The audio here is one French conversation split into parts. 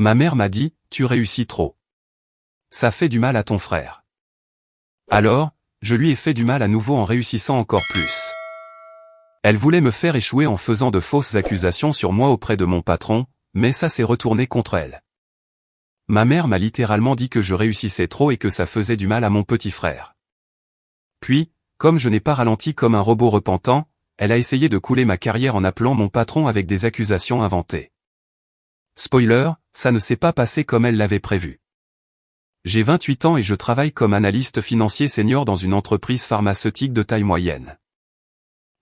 Ma mère m'a dit, tu réussis trop. Ça fait du mal à ton frère. Alors, je lui ai fait du mal à nouveau en réussissant encore plus. Elle voulait me faire échouer en faisant de fausses accusations sur moi auprès de mon patron, mais ça s'est retourné contre elle. Ma mère m'a littéralement dit que je réussissais trop et que ça faisait du mal à mon petit frère. Puis, comme je n'ai pas ralenti comme un robot repentant, elle a essayé de couler ma carrière en appelant mon patron avec des accusations inventées. Spoiler, ça ne s'est pas passé comme elle l'avait prévu. J'ai 28 ans et je travaille comme analyste financier senior dans une entreprise pharmaceutique de taille moyenne.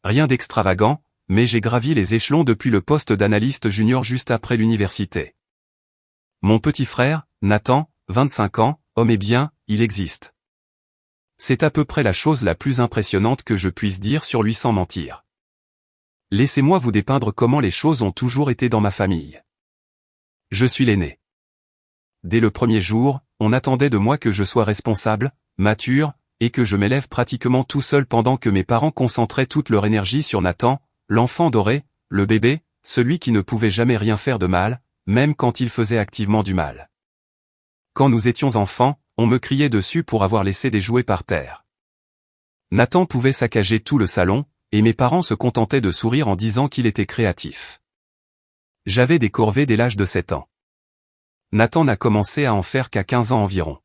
Rien d'extravagant, mais j'ai gravi les échelons depuis le poste d'analyste junior juste après l'université. Mon petit frère, Nathan, 25 ans, homme et bien, il existe. C'est à peu près la chose la plus impressionnante que je puisse dire sur lui sans mentir. Laissez-moi vous dépeindre comment les choses ont toujours été dans ma famille. Je suis l'aîné. Dès le premier jour, on attendait de moi que je sois responsable, mature, et que je m'élève pratiquement tout seul pendant que mes parents concentraient toute leur énergie sur Nathan, l'enfant doré, le bébé, celui qui ne pouvait jamais rien faire de mal, même quand il faisait activement du mal. Quand nous étions enfants, on me criait dessus pour avoir laissé des jouets par terre. Nathan pouvait saccager tout le salon, et mes parents se contentaient de sourire en disant qu'il était créatif. J'avais des corvées dès l'âge de 7 ans. Nathan n'a commencé à en faire qu'à 15 ans environ.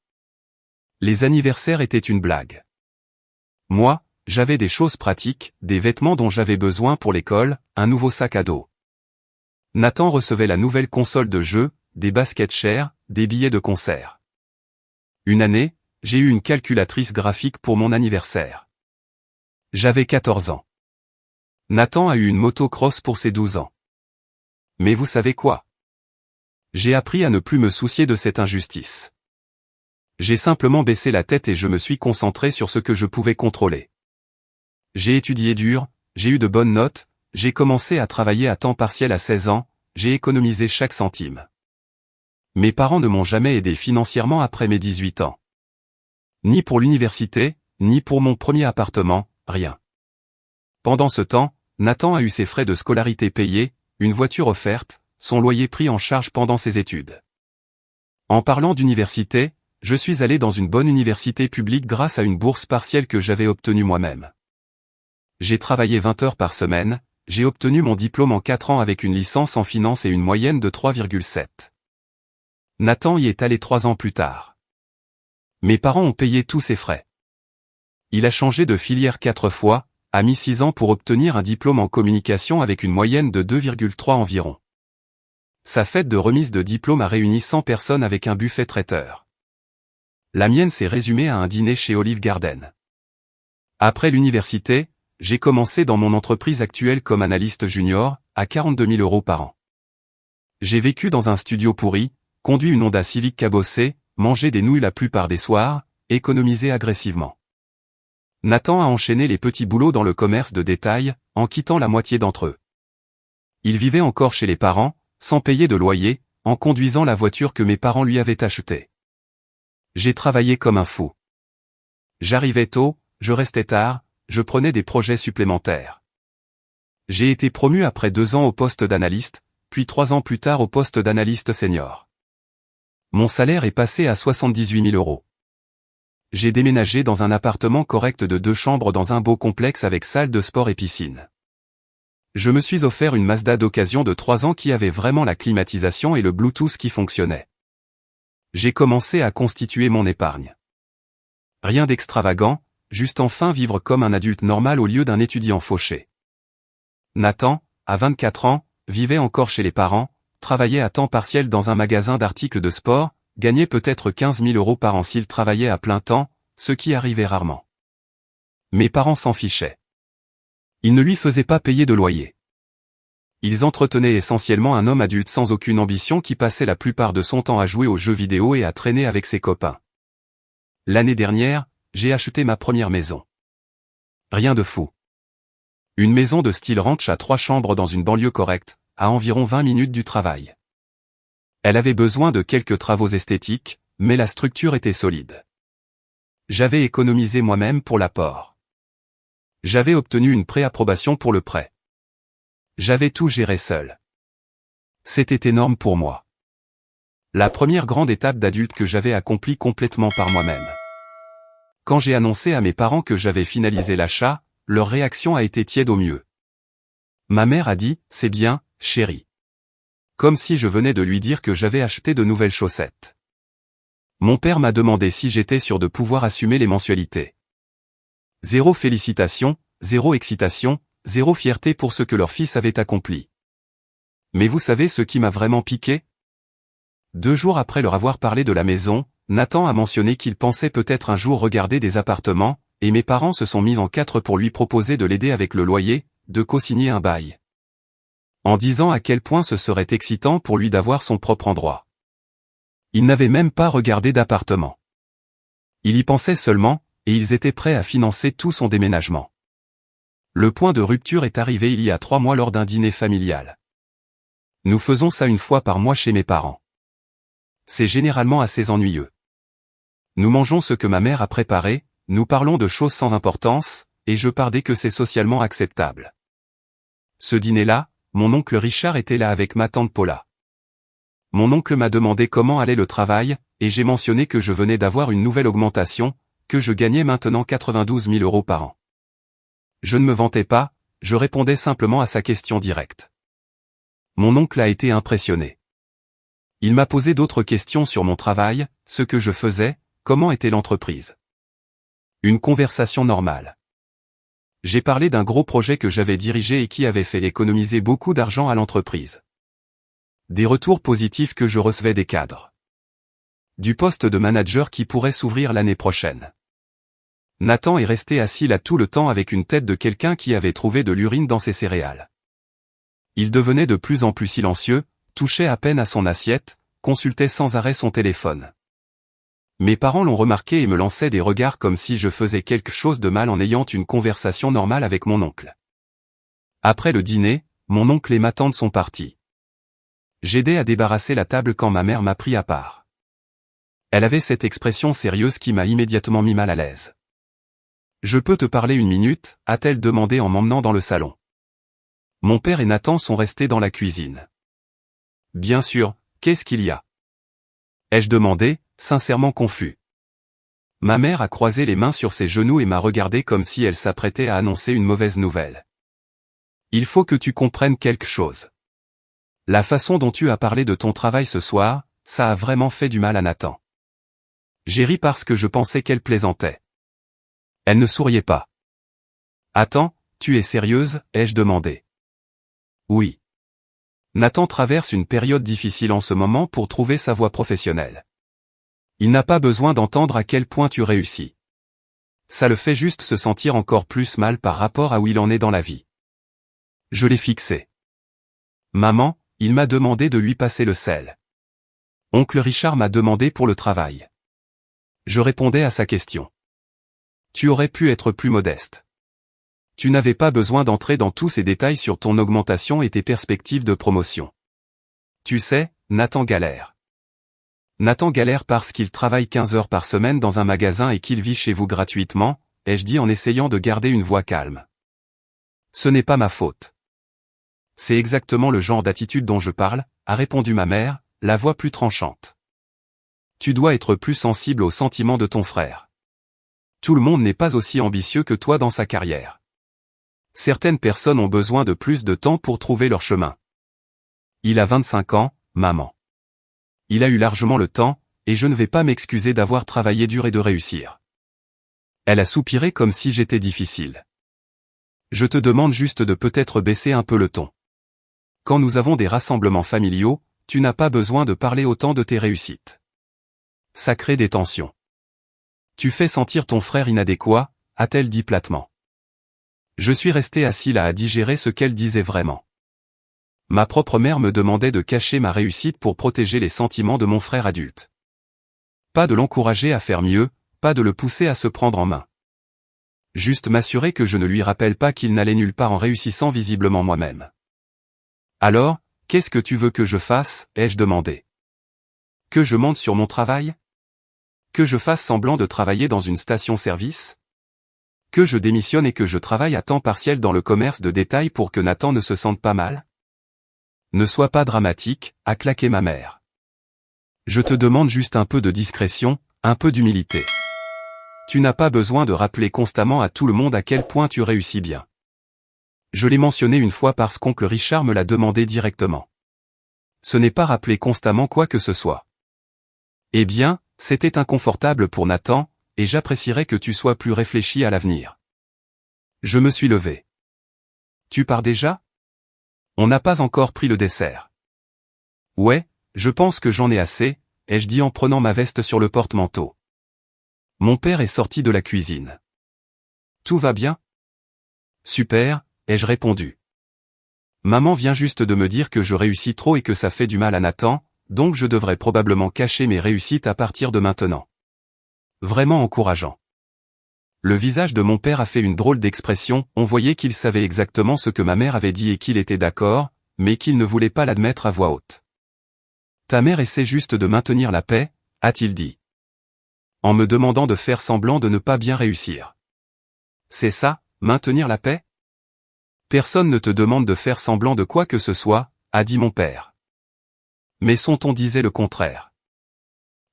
Les anniversaires étaient une blague. Moi, j'avais des choses pratiques, des vêtements dont j'avais besoin pour l'école, un nouveau sac à dos. Nathan recevait la nouvelle console de jeu, des baskets chères, des billets de concert. Une année, j'ai eu une calculatrice graphique pour mon anniversaire. J'avais 14 ans. Nathan a eu une motocross pour ses 12 ans. Mais vous savez quoi? J'ai appris à ne plus me soucier de cette injustice. J'ai simplement baissé la tête et je me suis concentré sur ce que je pouvais contrôler. J'ai étudié dur, j'ai eu de bonnes notes, j'ai commencé à travailler à temps partiel à 16 ans, j'ai économisé chaque centime. Mes parents ne m'ont jamais aidé financièrement après mes 18 ans. Ni pour l'université, ni pour mon premier appartement, rien. Pendant ce temps, Nathan a eu ses frais de scolarité payés, une voiture offerte, son loyer pris en charge pendant ses études. En parlant d'université, je suis allé dans une bonne université publique grâce à une bourse partielle que j'avais obtenue moi-même. J'ai travaillé 20 heures par semaine, j'ai obtenu mon diplôme en 4 ans avec une licence en finance et une moyenne de 3,7. Nathan y est allé 3 ans plus tard. Mes parents ont payé tous ses frais. Il a changé de filière 4 fois, a mis 6 ans pour obtenir un diplôme en communication avec une moyenne de 2,3 environ. Sa fête de remise de diplôme a réuni 100 personnes avec un buffet traiteur. La mienne s'est résumée à un dîner chez Olive Garden. Après l'université, j'ai commencé dans mon entreprise actuelle comme analyste junior, à 42 000 € par an. J'ai vécu dans un studio pourri, conduit une Honda Civic cabossée, mangé des nouilles la plupart des soirs, économisé agressivement. Nathan a enchaîné les petits boulots dans le commerce de détail, en quittant la moitié d'entre eux. Il vivait encore chez les parents, sans payer de loyer, en conduisant la voiture que mes parents lui avaient achetée. J'ai travaillé comme un fou. J'arrivais tôt, je restais tard, je prenais des projets supplémentaires. J'ai été promu après 2 ans au poste d'analyste, puis 3 ans plus tard au poste d'analyste senior. Mon salaire est passé à 78 000 €. J'ai déménagé dans un appartement correct de 2 chambres dans un beau complexe avec salle de sport et piscine. Je me suis offert une Mazda d'occasion de 3 ans qui avait vraiment la climatisation et le Bluetooth qui fonctionnait. J'ai commencé à constituer mon épargne. Rien d'extravagant, juste enfin vivre comme un adulte normal au lieu d'un étudiant fauché. Nathan, à 24 ans, vivait encore chez les parents, travaillait à temps partiel dans un magasin d'articles de sport, gagnait peut-être 15 000 € par an s'il travaillait à plein temps, ce qui arrivait rarement. Mes parents s'en fichaient. Ils ne lui faisaient pas payer de loyer. Ils entretenaient essentiellement un homme adulte sans aucune ambition qui passait la plupart de son temps à jouer aux jeux vidéo et à traîner avec ses copains. L'année dernière, j'ai acheté ma première maison. Rien de fou. Une maison de style ranch à 3 chambres dans une banlieue correcte, à environ 20 minutes du travail. Elle avait besoin de quelques travaux esthétiques, mais la structure était solide. J'avais économisé moi-même pour l'apport. J'avais obtenu une préapprobation pour le prêt. J'avais tout géré seul. C'était énorme pour moi. La première grande étape d'adulte que j'avais accomplie complètement par moi-même. Quand j'ai annoncé à mes parents que j'avais finalisé l'achat, leur réaction a été tiède au mieux. Ma mère a dit « C'est bien, chérie ». Comme si je venais de lui dire que j'avais acheté de nouvelles chaussettes. Mon père m'a demandé si j'étais sûr de pouvoir assumer les mensualités. Zéro félicitation, zéro excitation, zéro fierté pour ce que leur fils avait accompli. Mais vous savez ce qui m'a vraiment piqué? 2 jours après leur avoir parlé de la maison, Nathan a mentionné qu'il pensait peut-être un jour regarder des appartements, et mes parents se sont mis en 4 pour lui proposer de l'aider avec le loyer, de co-signer un bail. En disant à quel point ce serait excitant pour lui d'avoir son propre endroit. Il n'avait même pas regardé d'appartement. Il y pensait seulement, et ils étaient prêts à financer tout son déménagement. Le point de rupture est arrivé il y a 3 mois lors d'un dîner familial. Nous faisons ça une fois par mois chez mes parents. C'est généralement assez ennuyeux. Nous mangeons ce que ma mère a préparé, nous parlons de choses sans importance, et je pars dès que c'est socialement acceptable. Ce dîner-là, mon oncle Richard était là avec ma tante Paula. Mon oncle m'a demandé comment allait le travail, et j'ai mentionné que je venais d'avoir une nouvelle augmentation, que je gagnais maintenant 92 000 € par an. Je ne me vantais pas, je répondais simplement à sa question directe. Mon oncle a été impressionné. Il m'a posé d'autres questions sur mon travail, ce que je faisais, comment était l'entreprise. Une conversation normale. J'ai parlé d'un gros projet que j'avais dirigé et qui avait fait économiser beaucoup d'argent à l'entreprise. Des retours positifs que je recevais des cadres. Du poste de manager qui pourrait s'ouvrir l'année prochaine. Nathan est resté assis là tout le temps avec une tête de quelqu'un qui avait trouvé de l'urine dans ses céréales. Il devenait de plus en plus silencieux, touchait à peine à son assiette, consultait sans arrêt son téléphone. Mes parents l'ont remarqué et me lançaient des regards comme si je faisais quelque chose de mal en ayant une conversation normale avec mon oncle. Après le dîner, mon oncle et ma tante sont partis. J'aidais à débarrasser la table quand ma mère m'a pris à part. Elle avait cette expression sérieuse qui m'a immédiatement mis mal à l'aise. « Je peux te parler 1 minute ?» a-t-elle demandé en m'emmenant dans le salon. Mon père et Nathan sont restés dans la cuisine. « Bien sûr, qu'est-ce qu'il y a ?» ai-je demandé, sincèrement confus. Ma mère a croisé les mains sur ses genoux et m'a regardé comme si elle s'apprêtait à annoncer une mauvaise nouvelle. « Il faut que tu comprennes quelque chose. La façon dont tu as parlé de ton travail ce soir, ça a vraiment fait du mal à Nathan. » J'ai ri parce que je pensais qu'elle plaisantait. Elle ne souriait pas. « Attends, tu es sérieuse ?» ai-je demandé. « Oui. » Nathan traverse une période difficile en ce moment pour trouver sa voie professionnelle. Il n'a pas besoin d'entendre à quel point tu réussis. Ça le fait juste se sentir encore plus mal par rapport à où il en est dans la vie. Je l'ai fixé. Maman, il m'a demandé de lui passer le sel. Oncle Richard m'a demandé pour le travail. Je répondais à sa question. Tu aurais pu être plus modeste. Tu n'avais pas besoin d'entrer dans tous ces détails sur ton augmentation et tes perspectives de promotion. Tu sais, Nathan galère. Nathan galère parce qu'il travaille 15 heures par semaine dans un magasin et qu'il vit chez vous gratuitement, ai-je dit en essayant de garder une voix calme. Ce n'est pas ma faute. C'est exactement le genre d'attitude dont je parle, a répondu ma mère, la voix plus tranchante. Tu dois être plus sensible aux sentiments de ton frère. Tout le monde n'est pas aussi ambitieux que toi dans sa carrière. Certaines personnes ont besoin de plus de temps pour trouver leur chemin. Il a 25 ans, maman. Il a eu largement le temps, et je ne vais pas m'excuser d'avoir travaillé dur et de réussir. Elle a soupiré comme si j'étais difficile. Je te demande juste de peut-être baisser un peu le ton. Quand nous avons des rassemblements familiaux, tu n'as pas besoin de parler autant de tes réussites. Ça crée des tensions. Tu fais sentir ton frère inadéquat, a-t-elle dit platement. Je suis resté assis là à digérer ce qu'elle disait vraiment. Ma propre mère me demandait de cacher ma réussite pour protéger les sentiments de mon frère adulte. Pas de l'encourager à faire mieux, pas de le pousser à se prendre en main. Juste m'assurer que je ne lui rappelle pas qu'il n'allait nulle part en réussissant visiblement moi-même. Alors, qu'est-ce que tu veux que je fasse, ai-je demandé. Que je monte sur mon travail? Que je fasse semblant de travailler dans une station-service? Que je démissionne et que je travaille à temps partiel dans le commerce de détail pour que Nathan ne se sente pas mal? Ne sois pas dramatique, a claqué ma mère. Je te demande juste un peu de discrétion, un peu d'humilité. Tu n'as pas besoin de rappeler constamment à tout le monde à quel point tu réussis bien. Je l'ai mentionné une fois parce qu'oncle Richard me l'a demandé directement. Ce n'est pas rappeler constamment quoi que ce soit. Eh bien, c'était inconfortable pour Nathan, et j'apprécierais que tu sois plus réfléchi à l'avenir. Je me suis levé. Tu pars déjà? On n'a pas encore pris le dessert. Ouais, je pense que j'en ai assez, ai-je dit en prenant ma veste sur le porte-manteau. Mon père est sorti de la cuisine. Tout va bien? Super, ai-je répondu. Maman vient juste de me dire que je réussis trop et que ça fait du mal à Nathan, donc je devrais probablement cacher mes réussites à partir de maintenant. Vraiment encourageant. Le visage de mon père a fait une drôle d'expression, on voyait qu'il savait exactement ce que ma mère avait dit et qu'il était d'accord, mais qu'il ne voulait pas l'admettre à voix haute. Ta mère essaie juste de maintenir la paix, a-t-il dit. En me demandant de faire semblant de ne pas bien réussir. C'est ça, maintenir la paix? Personne ne te demande de faire semblant de quoi que ce soit, a dit mon père. Mais son ton disait le contraire.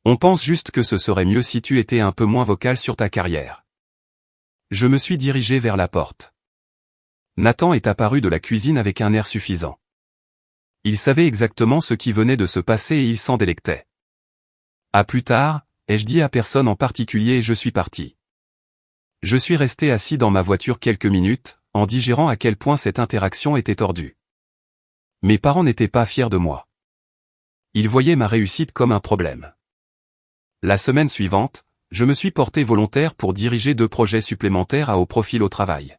On pense juste que ce serait mieux si tu étais un peu moins vocal sur ta carrière. Je me suis dirigé vers la porte. Nathan est apparu de la cuisine avec un air suffisant. Il savait exactement ce qui venait de se passer et il s'en délectait. À plus tard, ai-je dit à personne en particulier et je suis parti. Je suis resté assis dans ma voiture quelques minutes, en digérant à quel point cette interaction était tordue. Mes parents n'étaient pas fiers de moi. Ils voyaient ma réussite comme un problème. La semaine suivante, je me suis porté volontaire pour diriger 2 projets supplémentaires à haut profil au travail.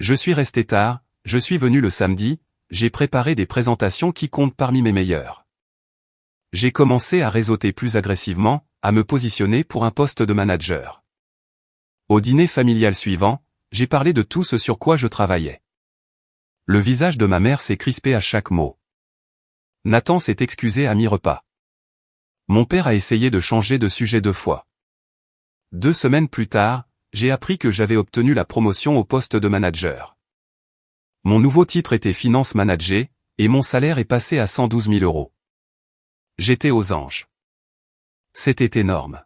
Je suis resté tard, je suis venu le samedi, j'ai préparé des présentations qui comptent parmi mes meilleures. J'ai commencé à réseauter plus agressivement, à me positionner pour un poste de manager. Au dîner familial suivant, j'ai parlé de tout ce sur quoi je travaillais. Le visage de ma mère s'est crispé à chaque mot. Nathan s'est excusé à mi-repas. Mon père a essayé de changer de sujet 2 fois. 2 semaines plus tard, j'ai appris que j'avais obtenu la promotion au poste de manager. Mon nouveau titre était Finance Manager, et mon salaire est passé à 112 000 euros. J'étais aux anges. C'était énorme.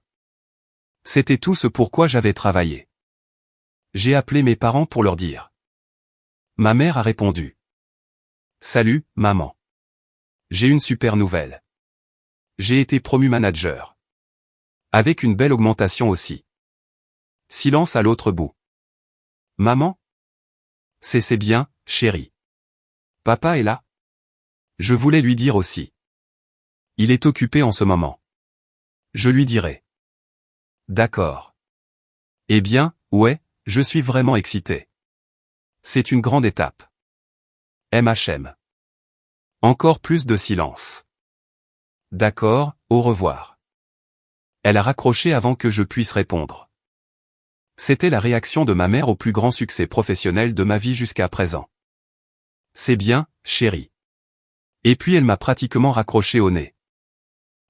C'était tout ce pourquoi j'avais travaillé. J'ai appelé mes parents pour leur dire. Ma mère a répondu. Salut, maman. J'ai une super nouvelle. J'ai été promu manager. Avec une belle augmentation aussi. Silence à l'autre bout. Maman? C'est bien, chérie. Papa est là? Je voulais lui dire aussi. Il est occupé en ce moment. Je lui dirai. D'accord. Eh bien, ouais, je suis vraiment excité. C'est une grande étape. MHM. Encore plus de silence. D'accord, au revoir. Elle a raccroché avant que je puisse répondre. C'était la réaction de ma mère au plus grand succès professionnel de ma vie jusqu'à présent. C'est bien, chérie. Et puis elle m'a pratiquement raccroché au nez.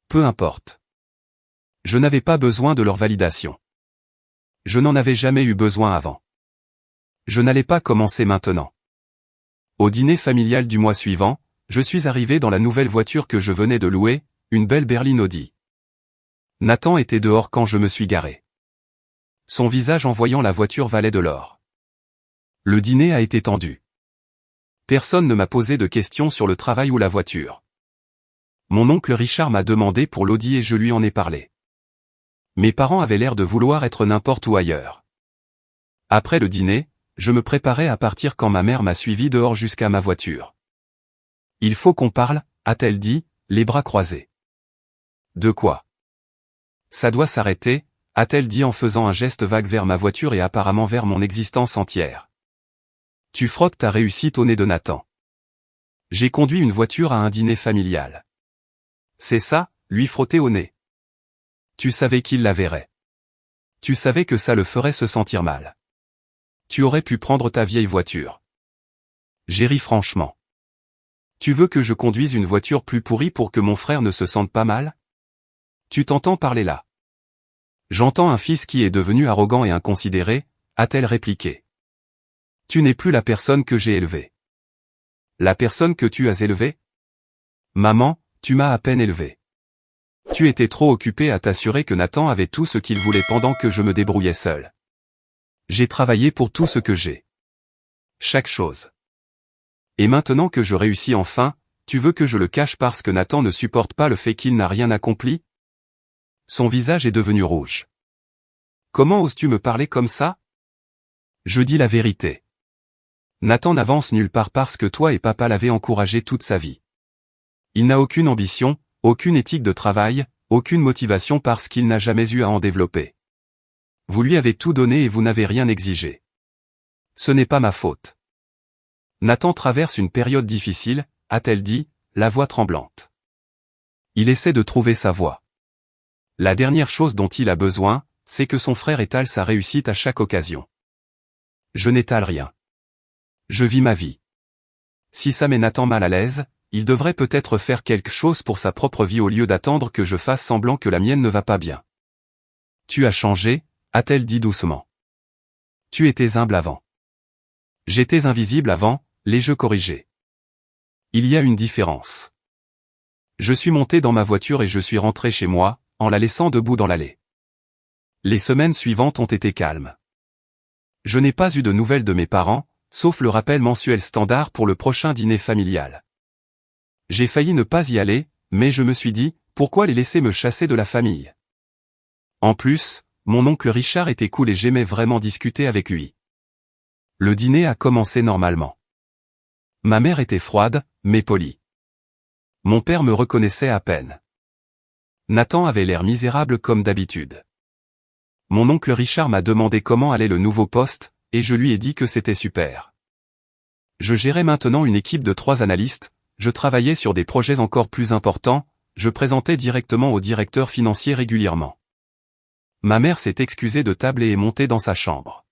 Peu importe. Je n'avais pas besoin de leur validation. Je n'en avais jamais eu besoin avant. Je n'allais pas commencer maintenant. Au dîner familial du mois suivant, je suis arrivé dans la nouvelle voiture que je venais de louer, une belle berline Audi. Nathan était dehors quand je me suis garé. Son visage en voyant la voiture valait de l'or. Le dîner a été tendu. Personne ne m'a posé de questions sur le travail ou la voiture. Mon oncle Richard m'a demandé pour l'Audi et je lui en ai parlé. Mes parents avaient l'air de vouloir être n'importe où ailleurs. Après le dîner, je me préparais à partir quand ma mère m'a suivi dehors jusqu'à ma voiture. Il faut qu'on parle, a-t-elle dit, les bras croisés. De quoi? Ça doit s'arrêter, a-t-elle dit en faisant un geste vague vers ma voiture et apparemment vers mon existence entière. Tu frottes ta réussite au nez de Nathan. J'ai conduit une voiture à un dîner familial. C'est ça, lui frotter au nez. Tu savais qu'il la verrait. Tu savais que ça le ferait se sentir mal. Tu aurais pu prendre ta vieille voiture. J'ai ri franchement. Tu veux que je conduise une voiture plus pourrie pour que mon frère ne se sente pas mal? Tu t'entends parler là. J'entends un fils qui est devenu arrogant et inconsidéré, a-t-elle répliqué. Tu n'es plus la personne que j'ai élevée. La personne que tu as élevée? Maman, tu m'as à peine élevée. Tu étais trop occupé à t'assurer que Nathan avait tout ce qu'il voulait pendant que je me débrouillais seul. J'ai travaillé pour tout ce que j'ai. Chaque chose. Et maintenant que je réussis enfin, tu veux que je le cache parce que Nathan ne supporte pas le fait qu'il n'a rien accompli? Son visage est devenu rouge. Comment oses-tu me parler comme ça? Je dis la vérité. Nathan n'avance nulle part parce que toi et papa l'avez encouragé toute sa vie. Il n'a aucune ambition, aucune éthique de travail, aucune motivation parce qu'il n'a jamais eu à en développer. Vous lui avez tout donné et vous n'avez rien exigé. Ce n'est pas ma faute. Nathan traverse une période difficile, a-t-elle dit, la voix tremblante. Il essaie de trouver sa voie. La dernière chose dont il a besoin, c'est que son frère étale sa réussite à chaque occasion. Je n'étale rien. Je vis ma vie. Si ça met Nathan mal à l'aise, il devrait peut-être faire quelque chose pour sa propre vie au lieu d'attendre que je fasse semblant que la mienne ne va pas bien. Tu as changé, a-t-elle dit doucement. Tu étais humble avant. J'étais invisible avant, l'ai-je corrigé. Il y a une différence. Je suis monté dans ma voiture et je suis rentré chez moi, en la laissant debout dans l'allée. Les semaines suivantes ont été calmes. Je n'ai pas eu de nouvelles de mes parents, sauf le rappel mensuel standard pour le prochain dîner familial. J'ai failli ne pas y aller, mais je me suis dit, pourquoi les laisser me chasser de la famille? En plus, mon oncle Richard était cool et j'aimais vraiment discuter avec lui. Le dîner a commencé normalement. Ma mère était froide, mais polie. Mon père me reconnaissait à peine. Nathan avait l'air misérable comme d'habitude. Mon oncle Richard m'a demandé comment allait le nouveau poste, et je lui ai dit que c'était super. Je gérais maintenant une équipe de 3 analystes, je travaillais sur des projets encore plus importants, je présentais directement au directeur financier régulièrement. Ma mère s'est excusée de table et est montée dans sa chambre.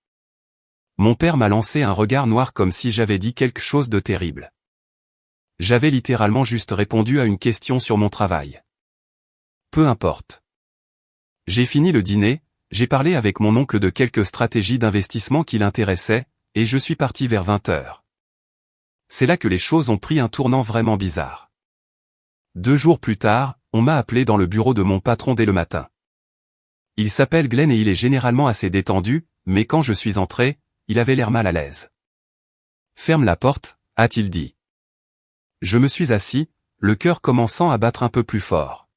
Mon père m'a lancé un regard noir comme si j'avais dit quelque chose de terrible. J'avais littéralement juste répondu à une question sur mon travail. Peu importe. J'ai fini le dîner, j'ai parlé avec mon oncle de quelques stratégies d'investissement qui l'intéressaient, et je suis parti vers 20 heures. C'est là que les choses ont pris un tournant vraiment bizarre. 2 jours plus tard, on m'a appelé dans le bureau de mon patron dès le matin. Il s'appelle Glenn et il est généralement assez détendu, mais quand je suis entré, il avait l'air mal à l'aise. « Ferme la porte », a-t-il dit. Je me suis assis, le cœur commençant à battre un peu plus fort.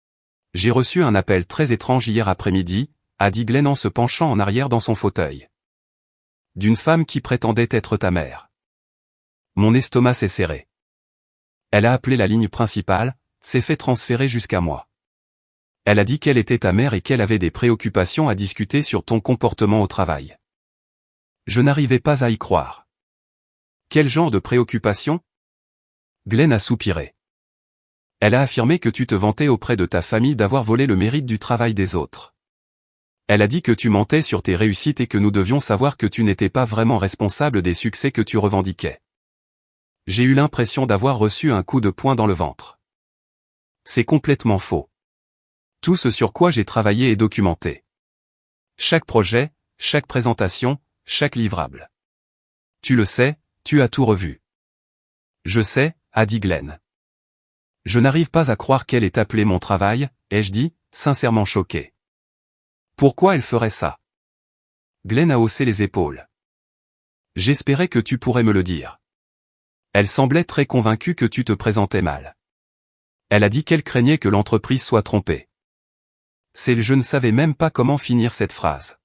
« J'ai reçu un appel très étrange hier après-midi », a dit Glenn en se penchant en arrière dans son fauteuil. « D'une femme qui prétendait être ta mère. » Mon estomac s'est serré. Elle a appelé la ligne principale, s'est fait transférer jusqu'à moi. Elle a dit qu'elle était ta mère et qu'elle avait des préoccupations à discuter sur ton comportement au travail. Je n'arrivais pas à y croire. Quel genre de préoccupation? Glenn a soupiré. Elle a affirmé que tu te vantais auprès de ta famille d'avoir volé le mérite du travail des autres. Elle a dit que tu mentais sur tes réussites et que nous devions savoir que tu n'étais pas vraiment responsable des succès que tu revendiquais. J'ai eu l'impression d'avoir reçu un coup de poing dans le ventre. C'est complètement faux. Tout ce sur quoi j'ai travaillé est documenté. Chaque projet, chaque présentation, chaque livrable. Tu le sais, tu as tout revu. Je sais, a dit Glenn. Je n'arrive pas à croire qu'elle ait appelé mon travail, ai-je dit, sincèrement choqué. Pourquoi elle ferait ça? Glenn a haussé les épaules. J'espérais que tu pourrais me le dire. Elle semblait très convaincue que tu te présentais mal. Elle a dit qu'elle craignait que l'entreprise soit trompée. Je ne savais même pas comment finir cette phrase.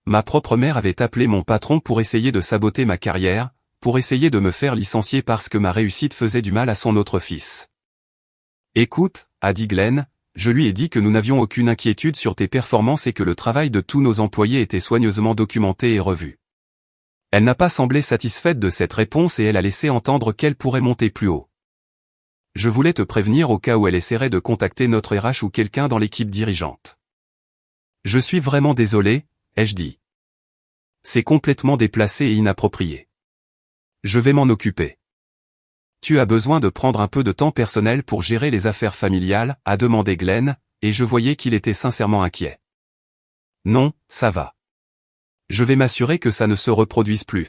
Ma propre mère avait appelé mon patron pour essayer de saboter ma carrière, pour essayer de me faire licencier parce que ma réussite faisait du mal à son autre fils. Écoute, a dit Glenn, je lui ai dit que nous n'avions aucune inquiétude sur tes performances et que le travail de tous nos employés était soigneusement documenté et revu. Elle n'a pas semblé satisfaite de cette réponse et elle a laissé entendre qu'elle pourrait monter plus haut. Je voulais te prévenir au cas où elle essaierait de contacter notre RH ou quelqu'un dans l'équipe dirigeante. Je suis vraiment désolé, ai-je dit. C'est complètement déplacé et inapproprié. Je vais m'en occuper. Tu as besoin de prendre un peu de temps personnel pour gérer les affaires familiales, a demandé Glenn, et je voyais qu'il était sincèrement inquiet. Non, ça va. Je vais m'assurer que ça ne se reproduise plus.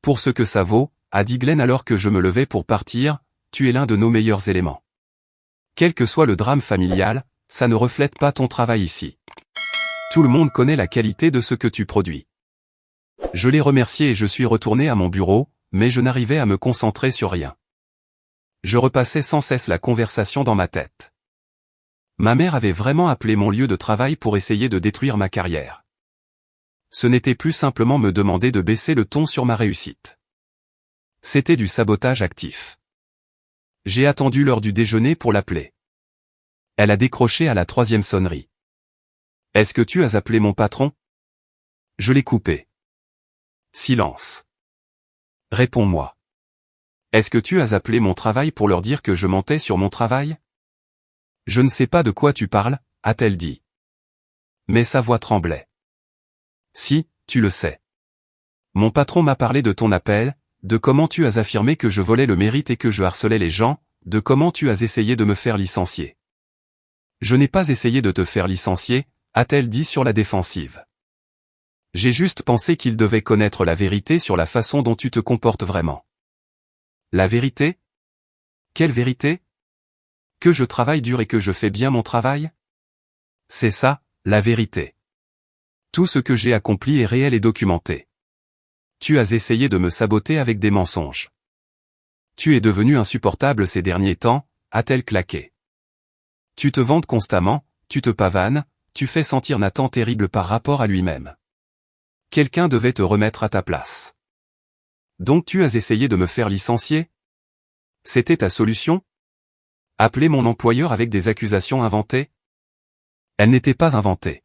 Pour ce que ça vaut, a dit Glenn alors que je me levais pour partir, tu es l'un de nos meilleurs éléments. Quel que soit le drame familial, ça ne reflète pas ton travail ici. Tout le monde connaît la qualité de ce que tu produis. Je l'ai remercié et je suis retourné à mon bureau, mais je n'arrivais à me concentrer sur rien. Je repassais sans cesse la conversation dans ma tête. Ma mère avait vraiment appelé mon lieu de travail pour essayer de détruire ma carrière. Ce n'était plus simplement me demander de baisser le ton sur ma réussite. C'était du sabotage actif. J'ai attendu l'heure du déjeuner pour l'appeler. Elle a décroché à la 3e sonnerie. « Est-ce que tu as appelé mon patron ?» Je l'ai coupé. Silence. « Réponds-moi. Est-ce que tu as appelé mon travail pour leur dire que je mentais sur mon travail ?»« Je ne sais pas de quoi tu parles, » a-t-elle dit. Mais sa voix tremblait. « Si, tu le sais. Mon patron m'a parlé de ton appel, de comment tu as affirmé que je volais le mérite et que je harcelais les gens, de comment tu as essayé de me faire licencier. »« Je n'ai pas essayé de te faire licencier, » a-t-elle dit sur la défensive. « J'ai juste pensé qu'il devait connaître la vérité sur la façon dont tu te comportes vraiment. » La vérité ? Quelle vérité ? Que je travaille dur et que je fais bien mon travail ? C'est ça, la vérité. Tout ce que j'ai accompli est réel et documenté. Tu as essayé de me saboter avec des mensonges. Tu es devenu insupportable ces derniers temps, a-t-elle claqué. Tu te vantes constamment, tu te pavanes, tu fais sentir Nathan terrible par rapport à lui-même. Quelqu'un devait te remettre à ta place. Donc tu as essayé de me faire licencier ? C'était ta solution ? Appeler mon employeur avec des accusations inventées ? Elles n'étaient pas inventées.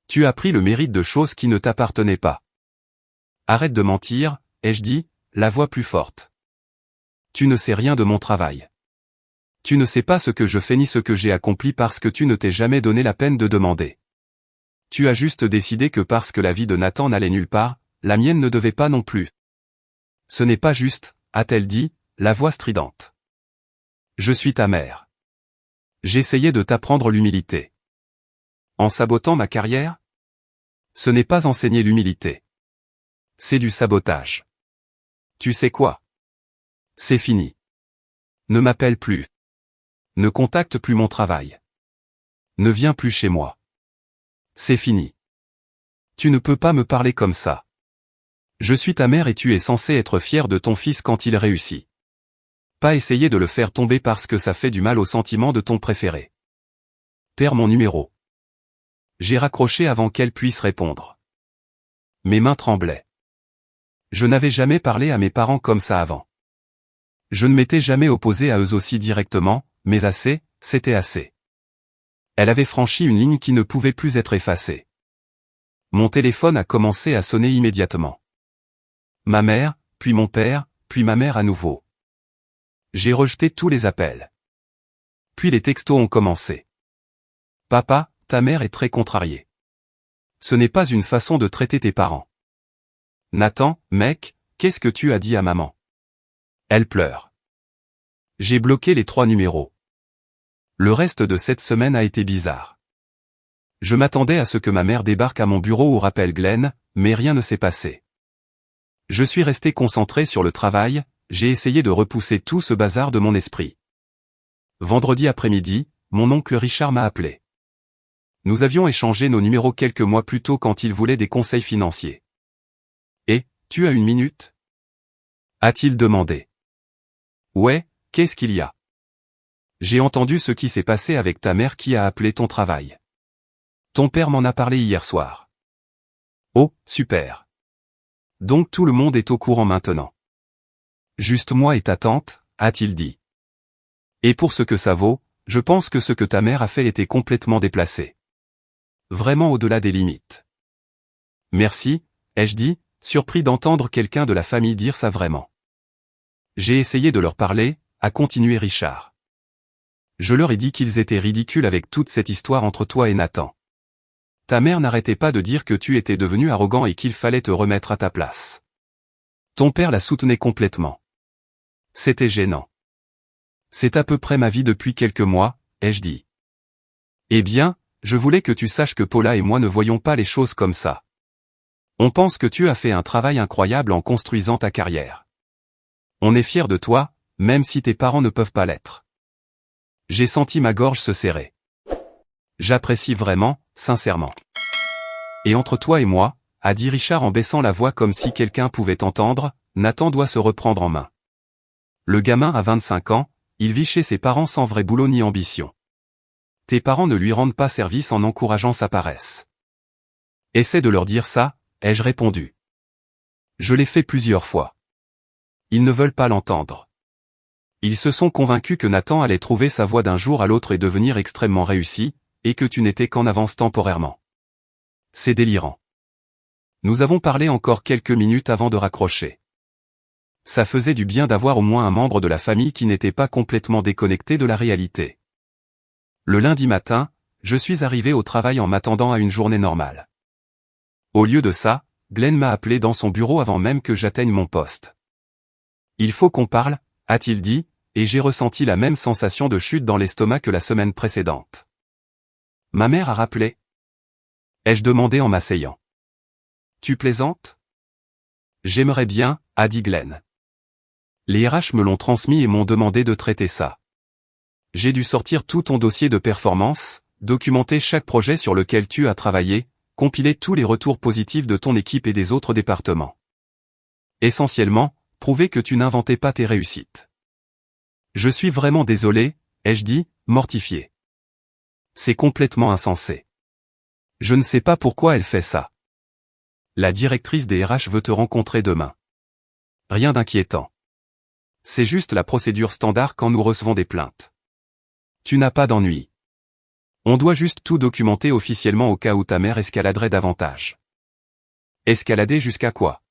Tu as pris le mérite de choses qui ne t'appartenaient pas. Arrête de mentir, ai-je dit, la voix plus forte. Tu ne sais rien de mon travail. Tu ne sais pas ce que je fais ni ce que j'ai accompli parce que tu ne t'es jamais donné la peine de demander. Tu as juste décidé que parce que la vie de Nathan n'allait nulle part, la mienne ne devait pas non plus. Ce n'est pas juste, a-t-elle dit, la voix stridente. Je suis ta mère. J'essayais de t'apprendre l'humilité. En sabotant ma carrière ? Ce n'est pas enseigner l'humilité. C'est du sabotage. Tu sais quoi ? C'est fini. Ne m'appelle plus. Ne contacte plus mon travail. Ne viens plus chez moi. C'est fini. Tu ne peux pas me parler comme ça. Je suis ta mère et tu es censé être fier de ton fils quand il réussit. Pas essayer de le faire tomber parce que ça fait du mal aux sentiments de ton préféré. Perds mon numéro. J'ai raccroché avant qu'elle puisse répondre. Mes mains tremblaient. Je n'avais jamais parlé à mes parents comme ça avant. Je ne m'étais jamais opposé à eux aussi directement, mais assez, c'était assez. Elle avait franchi une ligne qui ne pouvait plus être effacée. Mon téléphone a commencé à sonner immédiatement. Ma mère, puis mon père, puis ma mère à nouveau. J'ai rejeté tous les appels. Puis les textos ont commencé. Papa, ta mère est très contrariée. Ce n'est pas une façon de traiter tes parents. Nathan, mec, qu'est-ce que tu as dit à maman ? Elle pleure. J'ai bloqué les 3 numéros. Le reste de cette semaine a été bizarre. Je m'attendais à ce que ma mère débarque à mon bureau ou rappelle Glenn, mais rien ne s'est passé. Je suis resté concentré sur le travail, j'ai essayé de repousser tout ce bazar de mon esprit. Vendredi après-midi, mon oncle Richard m'a appelé. Nous avions échangé nos numéros quelques mois plus tôt quand il voulait des conseils financiers. « Et, tu as une minute ?» a-t-il demandé. « Ouais, qu'est-ce qu'il y a ? J'ai entendu ce qui s'est passé avec ta mère qui a appelé ton travail. Ton père m'en a parlé hier soir. » Oh, super. Donc tout le monde est au courant maintenant. Juste moi et ta tante, a-t-il dit. Et pour ce que ça vaut, je pense que ce que ta mère a fait était complètement déplacé. Vraiment au-delà des limites. Merci, ai-je dit, surpris d'entendre quelqu'un de la famille dire ça vraiment. J'ai essayé de leur parler, a continué Richard. Je leur ai dit qu'ils étaient ridicules avec toute cette histoire entre toi et Nathan. Ta mère n'arrêtait pas de dire que tu étais devenu arrogant et qu'il fallait te remettre à ta place. Ton père la soutenait complètement. C'était gênant. C'est à peu près ma vie depuis quelques mois, ai-je dit. Eh bien, je voulais que tu saches que Paula et moi ne voyons pas les choses comme ça. On pense que tu as fait un travail incroyable en construisant ta carrière. On est fiers de toi, même si tes parents ne peuvent pas l'être. J'ai senti ma gorge se serrer. J'apprécie vraiment, sincèrement. Et entre toi et moi, a dit Richard en baissant la voix comme si quelqu'un pouvait entendre, Nathan doit se reprendre en main. Le gamin a 25 ans, il vit chez ses parents sans vrai boulot ni ambition. Tes parents ne lui rendent pas service en encourageant sa paresse. Essaie de leur dire ça, ai-je répondu. Je l'ai fait plusieurs fois. Ils ne veulent pas l'entendre. Ils se sont convaincus que Nathan allait trouver sa voie d'un jour à l'autre et devenir extrêmement réussi, et que tu n'étais qu'en avance temporairement. C'est délirant. Nous avons parlé encore quelques minutes avant de raccrocher. Ça faisait du bien d'avoir au moins un membre de la famille qui n'était pas complètement déconnecté de la réalité. Le lundi matin, je suis arrivé au travail en m'attendant à une journée normale. Au lieu de ça, Glenn m'a appelé dans son bureau avant même que j'atteigne mon poste. Il faut qu'on parle, a-t-il dit, et j'ai ressenti la même sensation de chute dans l'estomac que la semaine précédente. Ma mère a rappelé. Ai-je demandé en m'asseyant. Tu plaisantes? J'aimerais bien, a dit Glenn. Les RH me l'ont transmis et m'ont demandé de traiter ça. J'ai dû sortir tout ton dossier de performance, documenter chaque projet sur lequel tu as travaillé, compiler tous les retours positifs de ton équipe et des autres départements. Essentiellement, prouver que tu n'inventais pas tes réussites. Je suis vraiment désolé, ai-je dit, mortifié. C'est complètement insensé. Je ne sais pas pourquoi elle fait ça. La directrice des RH veut te rencontrer demain. Rien d'inquiétant. C'est juste la procédure standard quand nous recevons des plaintes. Tu n'as pas d'ennui. On doit juste tout documenter officiellement au cas où ta mère escaladerait davantage. Escalader jusqu'à quoi?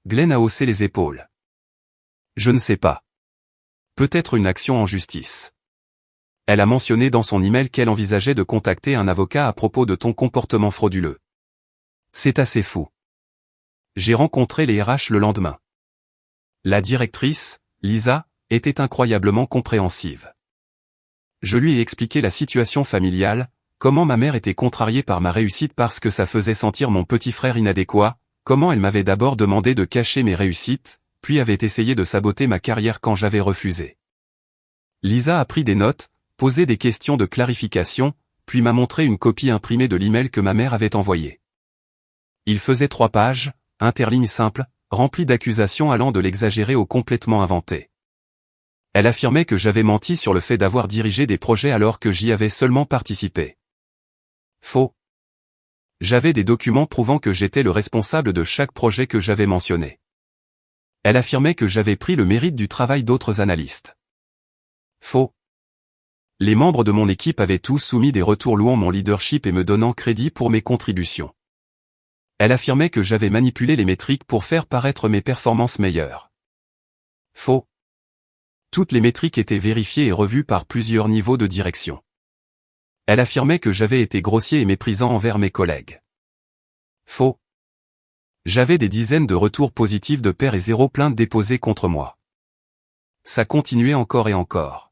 Glenn a haussé les épaules. Je ne sais pas. Peut-être une action en justice. Elle a mentionné dans son email qu'elle envisageait de contacter un avocat à propos de ton comportement frauduleux. C'est assez fou. J'ai rencontré les RH le lendemain. La directrice, Lisa, était incroyablement compréhensive. Je lui ai expliqué la situation familiale, comment ma mère était contrariée par ma réussite parce que ça faisait sentir mon petit frère inadéquat, comment elle m'avait d'abord demandé de cacher mes réussites, puis avait essayé de saboter ma carrière quand j'avais refusé. Lisa a pris des notes, posé des questions de clarification, puis m'a montré une copie imprimée de l'email que ma mère avait envoyé. Il faisait 3 pages, interlignes simples, remplies d'accusations allant de l'exagéré au complètement inventé. Elle affirmait que j'avais menti sur le fait d'avoir dirigé des projets alors que j'y avais seulement participé. Faux. J'avais des documents prouvant que j'étais le responsable de chaque projet que j'avais mentionné. Elle affirmait que j'avais pris le mérite du travail d'autres analystes. Faux. Les membres de mon équipe avaient tous soumis des retours louant mon leadership et me donnant crédit pour mes contributions. Elle affirmait que j'avais manipulé les métriques pour faire paraître mes performances meilleures. Faux. Toutes les métriques étaient vérifiées et revues par plusieurs niveaux de direction. Elle affirmait que j'avais été grossier et méprisant envers mes collègues. Faux. J'avais des dizaines de retours positifs de pairs et 0 plainte déposée contre moi. Ça continuait encore et encore.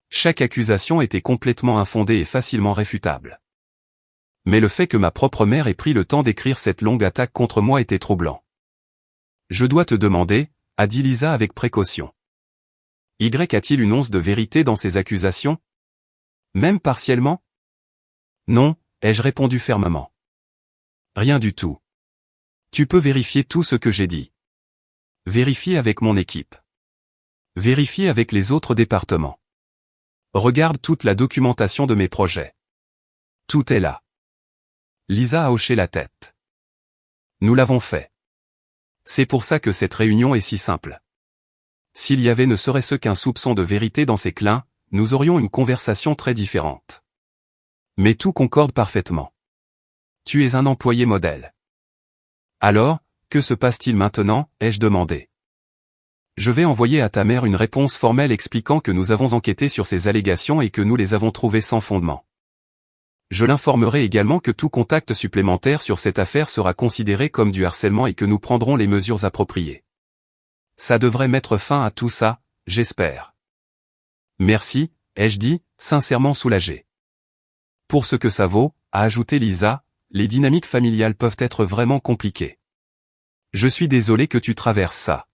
Chaque accusation était complètement infondée et facilement réfutable. Mais le fait que ma propre mère ait pris le temps d'écrire cette longue attaque contre moi était troublant. Je dois te demander, a dit Lisa avec précaution. Y a-t-il une once de vérité dans ces accusations? Même partiellement? Non, ai-je répondu fermement. Rien du tout. Tu peux vérifier tout ce que j'ai dit. Vérifier avec mon équipe. Vérifier avec les autres départements. Regarde toute la documentation de mes projets. Tout est là. Lisa a hoché la tête. Nous l'avons fait. C'est pour ça que cette réunion est si simple. S'il y avait ne serait-ce qu'un soupçon de vérité dans ces clins, nous aurions une conversation très différente. Mais tout concorde parfaitement. Tu es un employé modèle. Alors, que se passe-t-il maintenant, ai-je demandé. Je vais envoyer à ta mère une réponse formelle expliquant que nous avons enquêté sur ces allégations et que nous les avons trouvées sans fondement. Je l'informerai également que tout contact supplémentaire sur cette affaire sera considéré comme du harcèlement et que nous prendrons les mesures appropriées. Ça devrait mettre fin à tout ça, j'espère. Merci, ai-je dit, sincèrement soulagé. Pour ce que ça vaut, a ajouté Lisa, les dynamiques familiales peuvent être vraiment compliquées. Je suis désolé que tu traverses ça.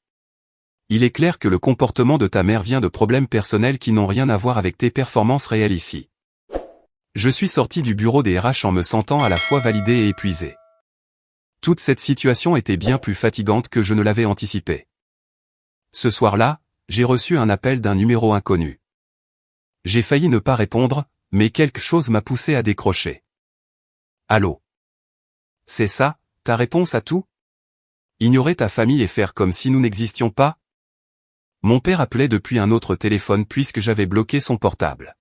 Il est clair que le comportement de ta mère vient de problèmes personnels qui n'ont rien à voir avec tes performances réelles ici. Je suis sorti du bureau des RH en me sentant à la fois validé et épuisé. Toute cette situation était bien plus fatigante que je ne l'avais anticipé. Ce soir-là, j'ai reçu un appel d'un numéro inconnu. J'ai failli ne pas répondre, mais quelque chose m'a poussé à décrocher. Allô? C'est ça, ta réponse à tout? Ignorer ta famille et faire comme si nous n'existions pas? Mon père appelait depuis un autre téléphone puisque j'avais bloqué son portable.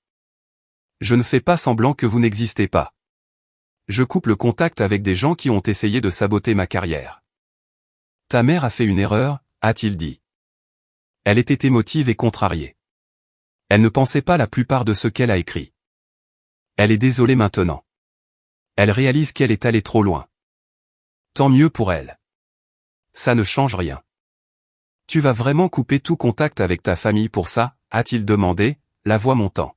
Je ne fais pas semblant que vous n'existez pas. Je coupe le contact avec des gens qui ont essayé de saboter ma carrière. Ta mère a fait une erreur, a-t-il dit. Elle était émotive et contrariée. Elle ne pensait pas la plupart de ce qu'elle a écrit. Elle est désolée maintenant. Elle réalise qu'elle est allée trop loin. Tant mieux pour elle. Ça ne change rien. Tu vas vraiment couper tout contact avec ta famille pour ça, a-t-il demandé, la voix montant.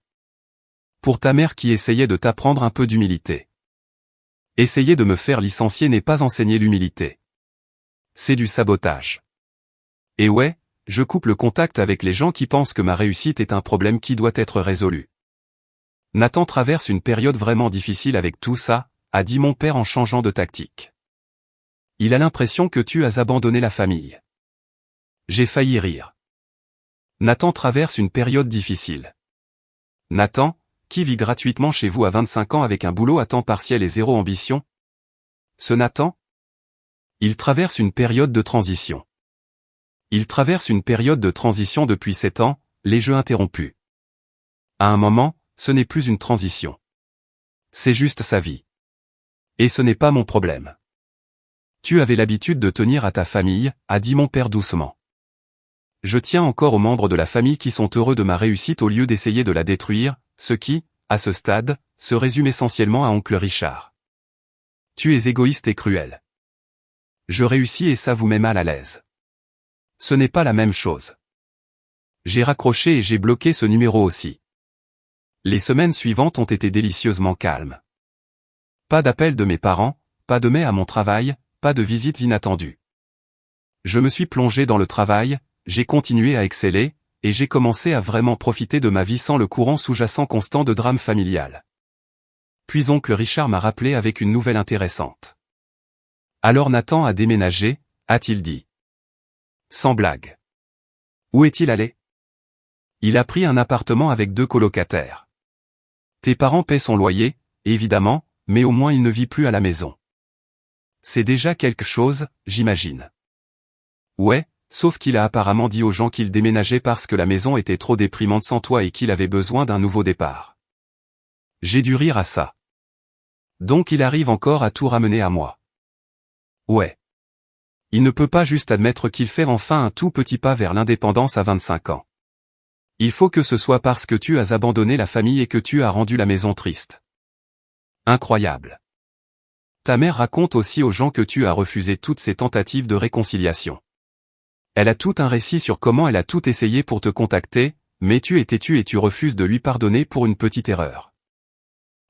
Pour ta mère qui essayait de t'apprendre un peu d'humilité. Essayer de me faire licencier n'est pas enseigner l'humilité. C'est du sabotage. Et ouais, je coupe le contact avec les gens qui pensent que ma réussite est un problème qui doit être résolu. Nathan traverse une période vraiment difficile avec tout ça, a dit mon père en changeant de tactique. Il a l'impression que tu as abandonné la famille. J'ai failli rire. Nathan traverse une période difficile. Nathan, qui vit gratuitement chez vous à 25 ans avec un boulot à temps partiel et zéro ambition? Ce Nathan? Il traverse une période de transition. Il traverse une période de transition depuis 7 ans, les jeux interrompus. À un moment, ce n'est plus une transition. C'est juste sa vie. Et ce n'est pas mon problème. Tu avais l'habitude de tenir à ta famille, a dit mon père doucement. Je tiens encore aux membres de la famille qui sont heureux de ma réussite au lieu d'essayer de la détruire, ce qui, à ce stade, se résume essentiellement à oncle Richard. Tu es égoïste et cruel. Je réussis et ça vous met mal à l'aise. Ce n'est pas la même chose. J'ai raccroché et j'ai bloqué ce numéro aussi. Les semaines suivantes ont été délicieusement calmes. Pas d'appel de mes parents, pas de mail à mon travail, pas de visites inattendues. Je me suis plongé dans le travail, j'ai continué à exceller, et j'ai commencé à vraiment profiter de ma vie sans le courant sous-jacent constant de drame familial. Puis oncle Richard m'a rappelé avec une nouvelle intéressante. Alors Nathan a déménagé, a-t-il dit. Sans blague. Où est-il allé? Il a pris un appartement avec 2 colocataires. Tes parents paient son loyer, évidemment, mais au moins il ne vit plus à la maison. C'est déjà quelque chose, j'imagine. Ouais, sauf qu'il a apparemment dit aux gens qu'il déménageait parce que la maison était trop déprimante sans toi et qu'il avait besoin d'un nouveau départ. J'ai dû rire à ça. Donc il arrive encore à tout ramener à moi. Ouais. Il ne peut pas juste admettre qu'il fait enfin un tout petit pas vers l'indépendance à 25 ans. Il faut que ce soit parce que tu as abandonné la famille et que tu as rendu la maison triste. Incroyable. Ta mère raconte aussi aux gens que tu as refusé toutes ces tentatives de réconciliation. Elle a tout un récit sur comment elle a tout essayé pour te contacter, mais tu es têtu et tu refuses de lui pardonner pour une petite erreur.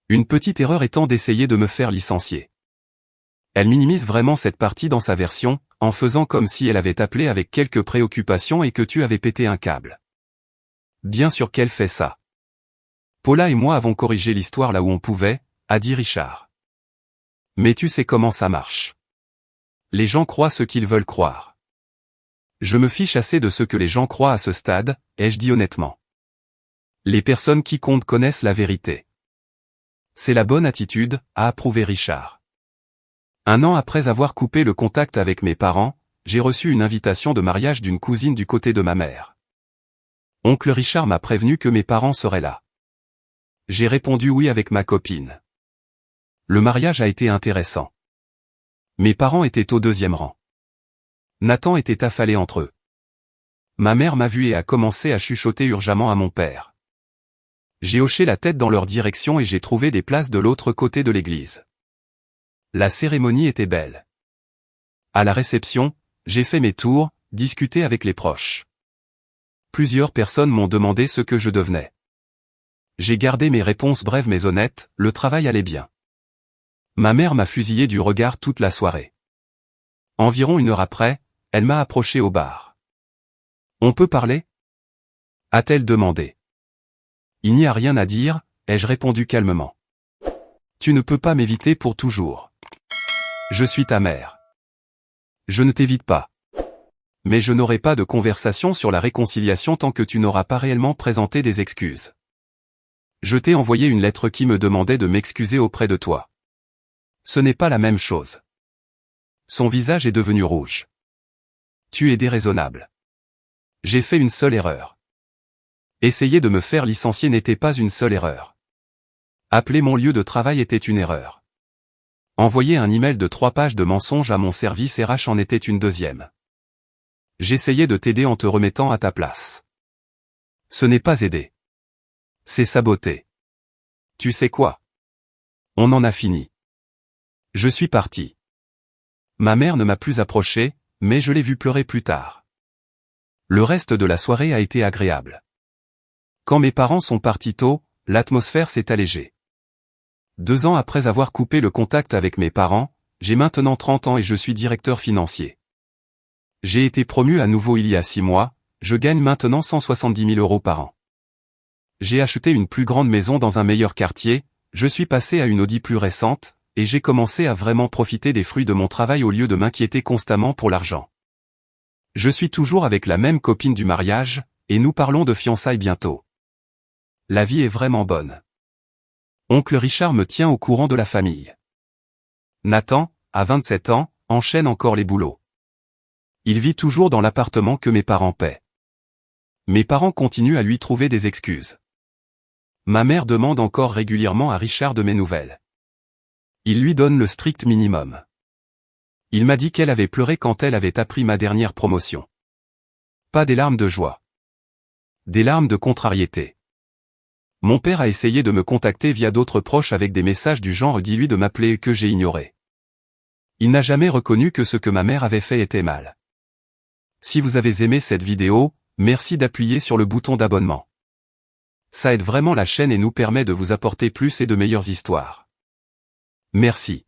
Une petite erreur étant d'essayer de me faire licencier. Elle minimise vraiment cette partie dans sa version, en faisant comme si elle avait appelé avec quelques préoccupations et que tu avais pété un câble. Bien sûr qu'elle fait ça. Paula et moi avons corrigé l'histoire là où on pouvait, a dit Richard. Mais tu sais comment ça marche. Les gens croient ce qu'ils veulent croire. Je me fiche assez de ce que les gens croient à ce stade, ai-je dit honnêtement. Les personnes qui comptent connaissent la vérité. C'est la bonne attitude, a approuvé Richard. 1 an après avoir coupé le contact avec mes parents, j'ai reçu une invitation de mariage d'une cousine du côté de ma mère. Oncle Richard m'a prévenu que mes parents seraient là. J'ai répondu oui avec ma copine. Le mariage a été intéressant. Mes parents étaient au 2e rang. Nathan était affalé entre eux. Ma mère m'a vu et a commencé à chuchoter urgemment à mon père. J'ai hoché la tête dans leur direction et j'ai trouvé des places de l'autre côté de l'église. La cérémonie était belle. À la réception, j'ai fait mes tours, discuté avec les proches. Plusieurs personnes m'ont demandé ce que je devenais. J'ai gardé mes réponses brèves mais honnêtes, le travail allait bien. Ma mère m'a fusillé du regard toute la soirée. Environ 1 heure après, elle m'a approché au bar. On peut parler? A-t-elle demandé. Il n'y a rien à dire, ai-je répondu calmement. Tu ne peux pas m'éviter pour toujours. Je suis ta mère. Je ne t'évite pas. Mais je n'aurai pas de conversation sur la réconciliation tant que tu n'auras pas réellement présenté des excuses. Je t'ai envoyé une lettre qui me demandait de m'excuser auprès de toi. Ce n'est pas la même chose. Son visage est devenu rouge. Tu es déraisonnable. J'ai fait une seule erreur. Essayer de me faire licencier n'était pas une seule erreur. Appeler mon lieu de travail était une erreur. Envoyer un email de 3 pages de mensonges à mon service RH en était une deuxième. J'essayais de t'aider en te remettant à ta place. Ce n'est pas aider. C'est saboter. Tu sais quoi? On en a fini. Je suis parti. Ma mère ne m'a plus approché, mais je l'ai vue pleurer plus tard. Le reste de la soirée a été agréable. Quand mes parents sont partis tôt, l'atmosphère s'est allégée. 2 ans après avoir coupé le contact avec mes parents, j'ai maintenant 30 ans et je suis directeur financier. J'ai été promu à nouveau il y a 6 mois, je gagne maintenant 170 000 € par an. J'ai acheté une plus grande maison dans un meilleur quartier, je suis passé à une Audi plus récente, et j'ai commencé à vraiment profiter des fruits de mon travail au lieu de m'inquiéter constamment pour l'argent. Je suis toujours avec la même copine du mariage, et nous parlons de fiançailles bientôt. La vie est vraiment bonne. Oncle Richard me tient au courant de la famille. Nathan, à 27 ans, enchaîne encore les boulots. Il vit toujours dans l'appartement que mes parents paient. Mes parents continuent à lui trouver des excuses. Ma mère demande encore régulièrement à Richard de mes nouvelles. Il lui donne le strict minimum. Il m'a dit qu'elle avait pleuré quand elle avait appris ma dernière promotion. Pas des larmes de joie. Des larmes de contrariété. Mon père a essayé de me contacter via d'autres proches avec des messages du genre « dis-lui de m'appeler » que j'ai ignoré. Il n'a jamais reconnu que ce que ma mère avait fait était mal. Si vous avez aimé cette vidéo, merci d'appuyer sur le bouton d'abonnement. Ça aide vraiment la chaîne et nous permet de vous apporter plus et de meilleures histoires. Merci.